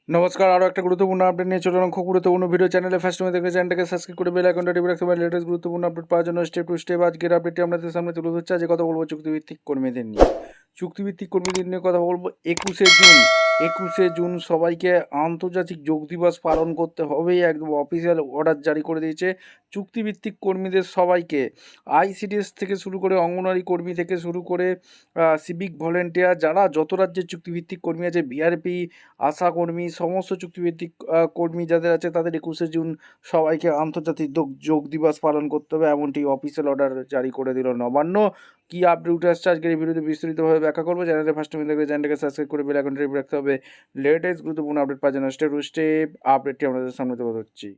নমস্কার, আরও একটা গুরুত্বপূর্ণ আপডেট নিয়ে চলে এলাম। খুব গুরুত্বপূর্ণ ভিডিও। চ্যানেলে ফার্স্ট টাইম দেখলে চ্যানেলটাকে সাবস্ক্রাইব করে বেল আইকনটা টিপে রাখতে পারেন লেটেস্ট গুরুত্বপূর্ণ আপডেট পাওয়ার জন্য। স্টেপ টু স্টেপ আজকের আপডেটটি আপনাদের সামনে তুলে ধরছে। আজকে কথা বলবো চুক্তিভিত্তিক কর্মীদের নিয়ে। চুক্তিভিত্তিক কর্মীদের নিয়ে কথা বলবো 21শে জুন। 21শে জুন সবাইকে আন্তর্জাতিক যোগ দিবস পালন করতে হবেই, একদম অফিসিয়াল অর্ডার জারি করে দিয়েছে চুক্তিভিত্তিক কর্মীদের সবাইকে। আইসিডিএস থেকে শুরু করে অঙ্গনওয়াড়ি কর্মী থেকে শুরু করে সিভিক ভলেন্টিয়ার, যারা যত রাজ্যের চুক্তিভিত্তিক কর্মী আছে, বিআরপি, আশা কর্মী, সমস্ত চুক্তিভিত্তিক কর্মী যাদের আছে তাদের 21শে জুন সবাইকে আন্তর্জাতিক যোগ দিবস পালন করতে হবে, এমনটি অফিসিয়াল অর্ডার জারি করে দিল নবান্ন। কি আপডেট উঠে আসছে আজকের এই ভিডিওতে বিস্তারিতভাবে ব্যাখ্যা করবো। চ্যানেলে ফার্স্ট টাইম দেখলে চ্যানেলটাকে সাবস্ক্রাইব করে বেল আইকনটা টিপে রাখতে হবে লেটেস্ট গুরুত্বপূর্ণ আপডেট পাওয়ার জন্য। স্টেপ টু স্টেপ আপডেটটি আমাদের সামনে তুলে ধরছি।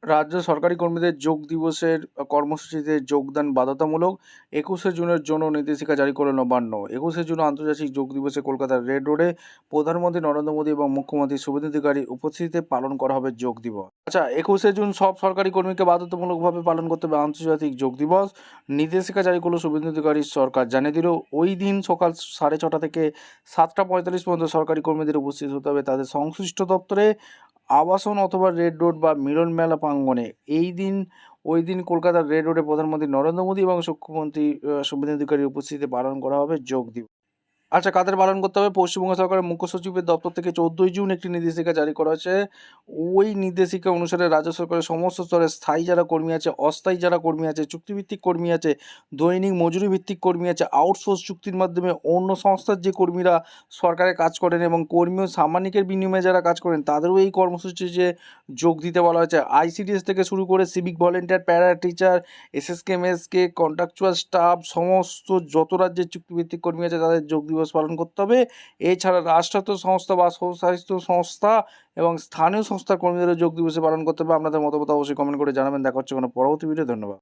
রাজ্য সরকারি কর্মীদের যোগ দিবসের কর্মসূচিতে যোগদান বাধ্যতামূলক। 21শে জুনের জন্য নির্দেশিকা জারি করল নবান্ন। 21শে জুন আন্তর্জাতিক যোগ দিবসে কলকাতার রেড রোডে প্রধানমন্ত্রী নরেন্দ্র মোদী এবং মুখ্যমন্ত্রী শুভেন্দু অধিকারীর উপস্থিতিতে পালন করা হবে যোগ দিবস। আচ্ছা, 21শে জুন সব সরকারি কর্মীকে বাধ্যতামূলকভাবে পালন করতে হবে আন্তর্জাতিক যোগ দিবস। নির্দেশিকা জারি করলো শুভেন্দু অধিকারীর সরকার। জানিয়ে দিল ওই দিন সকাল 6:30 থেকে 7:45 পর্যন্ত সরকারি কর্মীদের উপস্থিত হতে হবে তাদের সংশ্লিষ্ট দপ্তরে, আবাসন অথবা রেড রোড বা মিলন মেলা প্রাঙ্গণে। ওই দিন কলকাতার রেড রোডে প্রধানমন্ত্রী নরেন্দ্র মোদী এবং মুখ্যমন্ত্রী শুভেন্দু অধিকারীর উপস্থিতিতে পালন করা হবে যোগ দিবস। আচ্ছা, কাদের পালন করতে হবে? পশ্চিমবঙ্গ সরকারের মুখ্য সচিবের দপ্তর থেকে 14ই জুন একটি নির্দেশিকা জারি করা হয়েছে। ওই নির্দেশিকা অনুসারে রাজ্য সরকারের সমস্ত স্তরে স্থায়ী যারা কর্মী আছে, অস্থায়ী যারা কর্মী আছে, চুক্তিভিত্তিক কর্মী আছে, দৈনিক মজুরি ভিত্তিক কর্মী আছে, আউটসোর্স চুক্তির মাধ্যমে অন্য সংস্থার যে কর্মীরা সরকারে কাজ করেন এবং কর্মী ও সাম্মানিকের বিনিময়ে যারা কাজ করেন তাদেরও এই কর্মসূচিতে যোগ দিতে বলা হয়েছে। আইসিডিএস থেকে শুরু করে civic volunteer, para teacher, SSK, MSK, contractual staff, সমস্ত যত রাজ্যের চুক্তিভিত্তিক কর্মী আছে তাদের যোগ দিবস পালন করতে হবে। এছাড়া রাষ্ট্রায়ত্ত সংস্থা বা স্বশাসিত সংস্থা এবং স্থানীয় সংস্থার কর্মীদেরও যোগ দিবসে পালন করতে হবে। আপনাদের মতামত অবশ্যই কমেন্ট করে জানাবেন। দেখা হচ্ছে কোনো পরবর্তী ভিডিও। ধন্যবাদ।